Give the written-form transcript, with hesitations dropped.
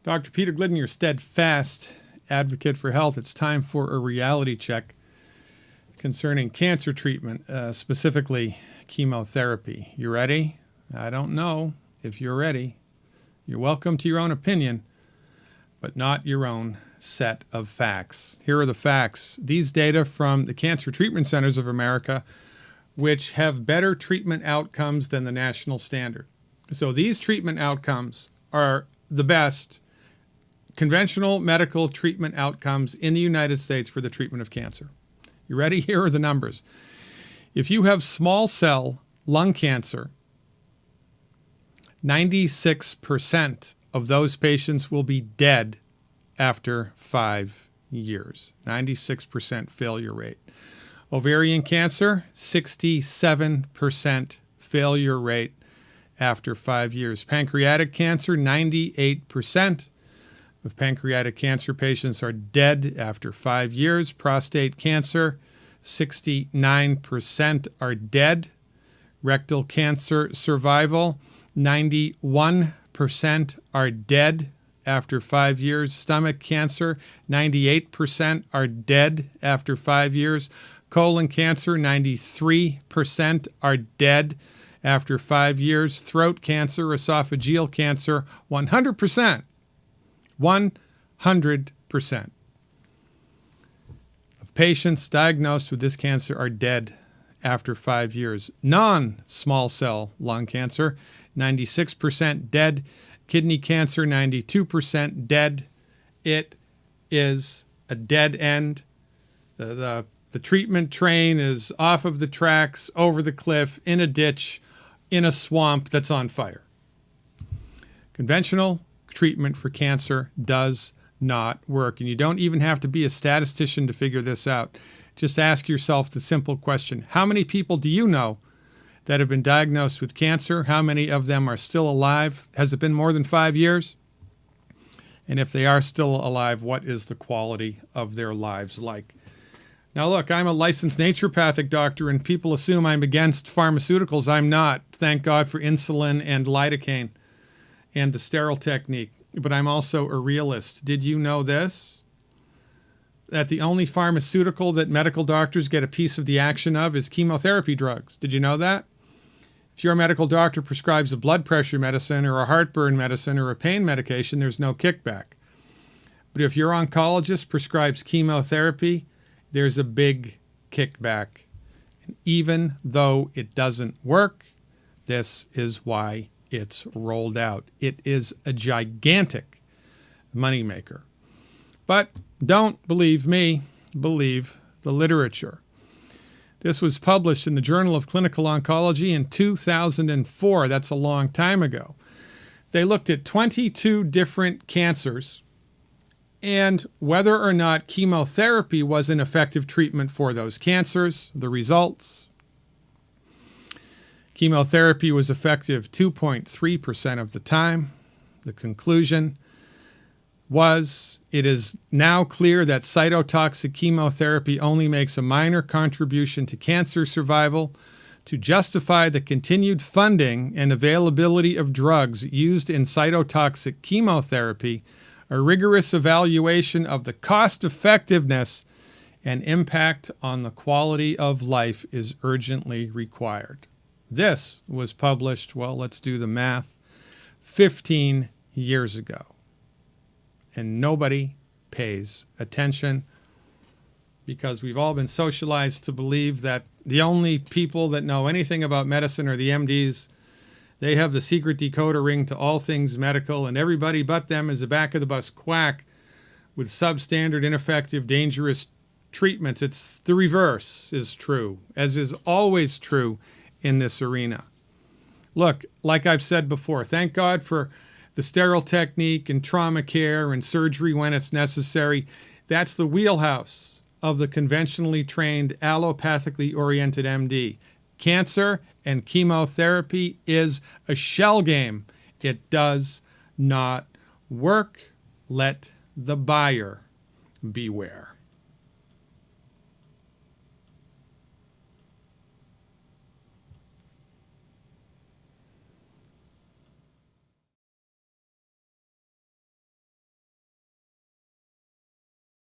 Dr. Peter Glidden, your steadfast advocate for health. It's time for a reality check concerning cancer treatment, specifically chemotherapy. You ready? I don't know if you're ready. You're welcome to your own opinion, but not your own set of facts. Here are the facts. These data from the Cancer Treatment Centers of America, which have better treatment outcomes than the national standard. So these treatment outcomes are the best conventional medical treatment outcomes in the United States for the treatment of cancer. You ready? Here are the numbers. If you have small cell lung cancer, 96% of those patients will be dead after 5 years. 96% failure rate. Ovarian cancer, 67% failure rate after 5 years. Pancreatic cancer, 98% of pancreatic cancer patients are dead after 5 years. Prostate cancer, 69% are dead. Rectal cancer survival, 91% are dead after 5 years. Stomach cancer, 98% are dead after 5 years. Colon cancer, 93% are dead after 5 years. Throat cancer, esophageal cancer, 100%. 100% of patients diagnosed with this cancer are dead after 5 years. Non-small cell lung cancer, 96% dead. Kidney cancer, 92% dead. It is a dead end. The treatment train is off of the tracks, over the cliff, in a ditch, in a swamp that's on fire. Conventional treatment for cancer does not work. And you don't even have to be a statistician to figure this out. Just ask yourself the simple question: how many people do you know that have been diagnosed with cancer? How many of them are still alive? Has it been more than 5 years? And if they are still alive, what is the quality of their lives like? Now, look, I'm a licensed naturopathic doctor, and people assume I'm against pharmaceuticals. I'm not. Thank God for insulin and lidocaine and the sterile technique. But I'm also a realist. Did you know this? That the only pharmaceutical that medical doctors get a piece of the action of is chemotherapy drugs. Did you know that? If your medical doctor prescribes a blood pressure medicine or a heartburn medicine or a pain medication, there's no kickback. But if your oncologist prescribes chemotherapy, there's a big kickback. And even though it doesn't work, this is why it's rolled out. It is a gigantic moneymaker. But don't believe me, believe the literature. This was published in the Journal of Clinical Oncology in 2004. That's a long time ago. They looked at 22 different cancers and whether or not chemotherapy was an effective treatment for those cancers. The results: chemotherapy was effective 2.3% of the time. The conclusion was, it is now clear that cytotoxic chemotherapy only makes a minor contribution to cancer survival. To justify the continued funding and availability of drugs used in cytotoxic chemotherapy, a rigorous evaluation of the cost-effectiveness and impact on the quality of life is urgently required. This was published, well, let's do the math, 15 years ago. And nobody pays attention because we've all been socialized to believe that the only people that know anything about medicine are the MDs. They have the secret decoder ring to all things medical, and everybody but them is a back-of-the-bus quack with substandard, ineffective, dangerous treatments. It's the reverse is true, as is always true in this arena. Look, like I've said before, thank God for the sterile technique and trauma care and surgery when it's necessary. That's the wheelhouse of the conventionally trained, allopathically oriented MD. Cancer and chemotherapy is a shell game. It does not work. Let the buyer beware.